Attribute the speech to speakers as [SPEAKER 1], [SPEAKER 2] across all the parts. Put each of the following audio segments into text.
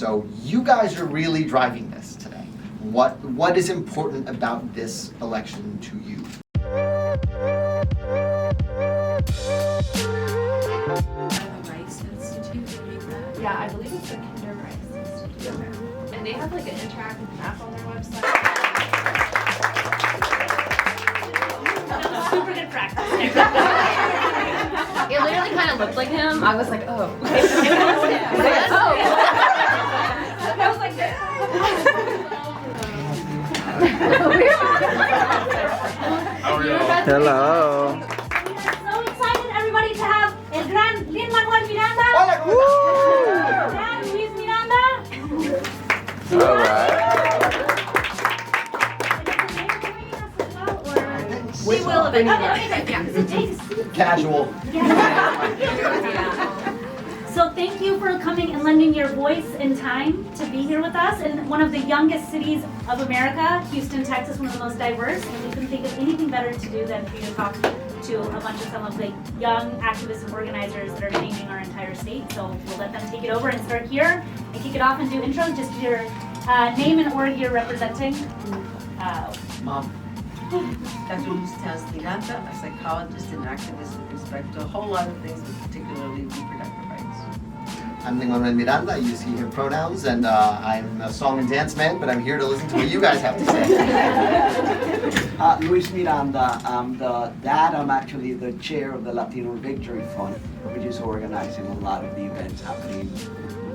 [SPEAKER 1] So you guys are really driving this today. What is important about this election to you?
[SPEAKER 2] The Rice Institute,
[SPEAKER 3] Yeah, I believe it's the Kinder Rice Institute.
[SPEAKER 2] Okay.
[SPEAKER 3] And they have like an interactive map on their website. Super good practice.
[SPEAKER 4] It literally kind of looked like him. I was like, oh.
[SPEAKER 3] I was like,
[SPEAKER 5] Hello.
[SPEAKER 6] We are so excited, everybody, to have el gran Lin-Manuel Miranda.
[SPEAKER 1] Hola, ¿cómo estás?
[SPEAKER 6] Gran Luis Miranda.
[SPEAKER 5] All right.
[SPEAKER 3] we will eventually.
[SPEAKER 1] Casual.
[SPEAKER 6] So thank you for coming and lending your voice and time to be here with us in one of the youngest cities of America, Houston, Texas, one of the most diverse, and we couldn't think of anything better to do than for you to talk to a bunch of some of the young activists and organizers that are changing our entire state. So we'll let them take it over and start here and kick it off and do intros. Just your name and org you're representing.
[SPEAKER 1] Mom.
[SPEAKER 2] Dr. Luz Miranda, a psychologist and activist with respect to a whole lot of things, but particularly reproductive rights.
[SPEAKER 1] I'm Lin-Manuel Miranda. You see him pronouns, and I'm a song and dance man, but I'm here to listen to what you guys have to say.
[SPEAKER 7] Luis Miranda, I'm the dad. I'm actually the chair of the Latino Victory Fund, which is organizing a lot of the events happening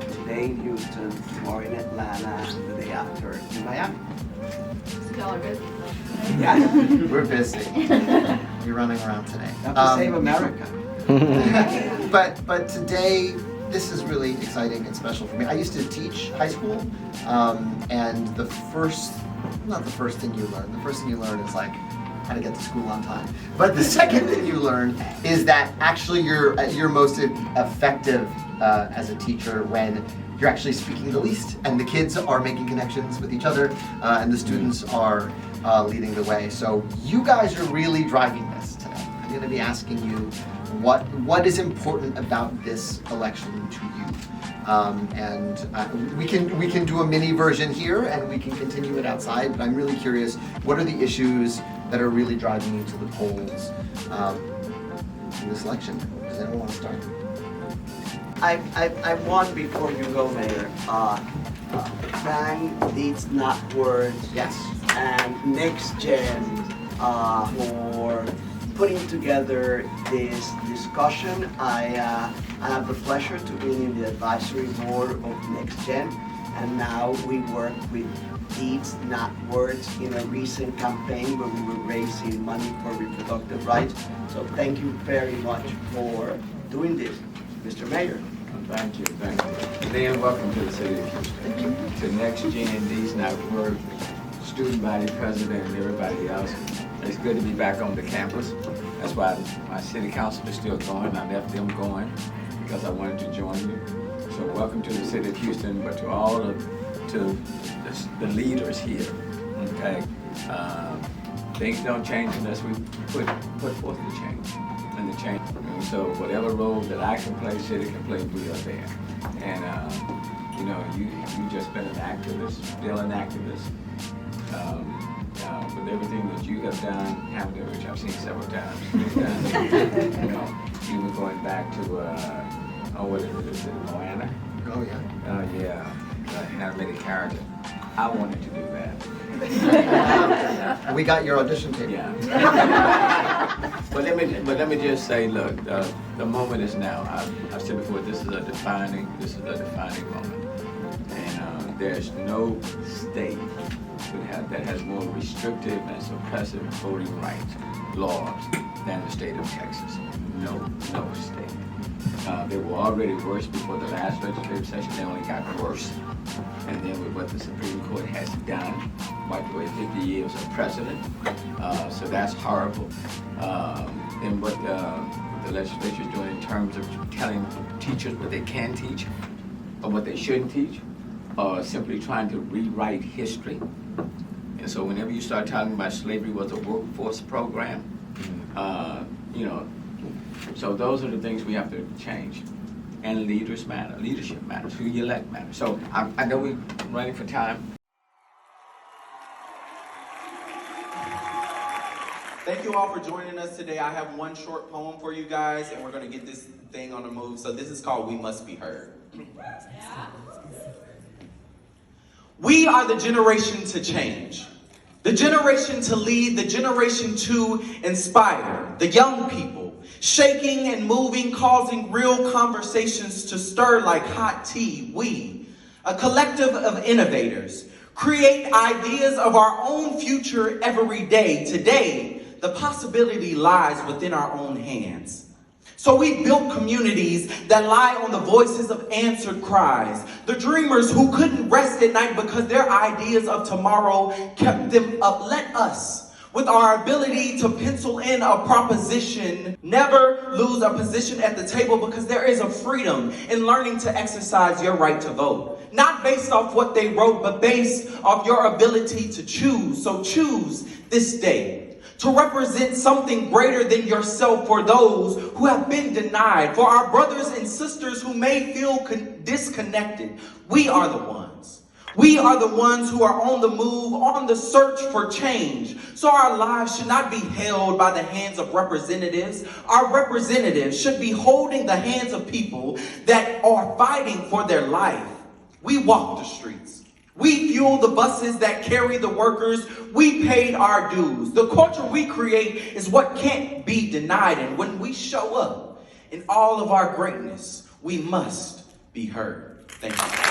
[SPEAKER 7] today in Houston, tomorrow in Atlanta, and the day after in Miami.
[SPEAKER 4] Y'all are busy.
[SPEAKER 7] Yeah,
[SPEAKER 1] We're busy. You're running around today.
[SPEAKER 7] have to save America.
[SPEAKER 1] But today, this is really exciting and special for me. I used to teach high school, and the first thing you learn is like how to get to school on time. But the second thing you learn is that actually you're most effective as a teacher when you're actually speaking the least, and the kids are making connections with each other, and the students are leading the way. So you guys are really driving this today. I'm going to be asking you what is important about this election to you, and we can do a mini version here, and we can continue it outside. But I'm really curious, what are the issues that are really driving you to the polls in this election? Does anyone want to start?
[SPEAKER 7] I want, before you go, Mayor, thank these not words
[SPEAKER 1] Yes.
[SPEAKER 7] and Next Gen for putting together this discussion. I have the pleasure to be in the advisory board of Next Gen, and now we work with Deeds Not Words in a recent campaign where we were raising money for reproductive rights. So thank you very much for doing this, Mr. Mayor.
[SPEAKER 8] Thank you. Dan, welcome to the city of Houston. To Next Gen, Deeds Not Words, student body president, and everybody else. It's good to be back on the campus. That's why my city council is still going. I left them going because I wanted to join you. So welcome to the city of Houston, but to all of the leaders here. Okay, things don't change unless we put forth the change. And the change. And so whatever role that I can play, city can play, we are there. And you just been an activist, still an activist. With everything that you have done, which I've seen several times, even going back to what is it, Miranda?
[SPEAKER 1] Oh yeah.
[SPEAKER 8] Yeah, animated character. I wanted to do that.
[SPEAKER 1] We got your audition tape.
[SPEAKER 8] Yeah. But let me just say, look, the moment is now. I've said before, this is a defining moment, and there's no state that has more restrictive and suppressive voting rights laws than the state of Texas. No state. They were already worse before the last legislative session. They only got worse. And then with what the Supreme Court has done, wiped away 50 years of precedent. So that's horrible. And what the legislature is doing in terms of telling teachers what they can teach or what they shouldn't teach, or simply trying to rewrite history. And so whenever you start talking about slavery was a workforce program, so those are the things we have to change. and leaders matter. Leadership matters. Who you elect matters. So I know we're running for time.
[SPEAKER 9] Thank you all for joining us today. I have one short poem for you guys, and we're going to get this thing on the move. So this is called We Must Be Heard. We are the generation to change, the generation to lead, the generation to inspire, the young people, shaking and moving, causing real conversations to stir like hot tea. We, a collective of innovators, create ideas of our own future every day. Today, the possibility lies within our own hands. So we built communities that lie on the voices of answered cries, the dreamers who couldn't rest at night because their ideas of tomorrow kept them up. Let us, with our ability to pencil in a proposition, never lose a position at the table, because there is a freedom in learning to exercise your right to vote. Not based off what they wrote, but based off your ability to choose. So choose this day to represent something greater than yourself, for those who have been denied, for our brothers and sisters who may feel disconnected. We are the ones. We are the ones who are on the move, on the search for change. So our lives should not be held by the hands of representatives. Our representatives should be holding the hands of people that are fighting for their life. We walk the streets. We fuel the buses that carry the workers. We paid our dues. The culture we create is what can't be denied. And when we show up in all of our greatness, we must be heard. Thank you.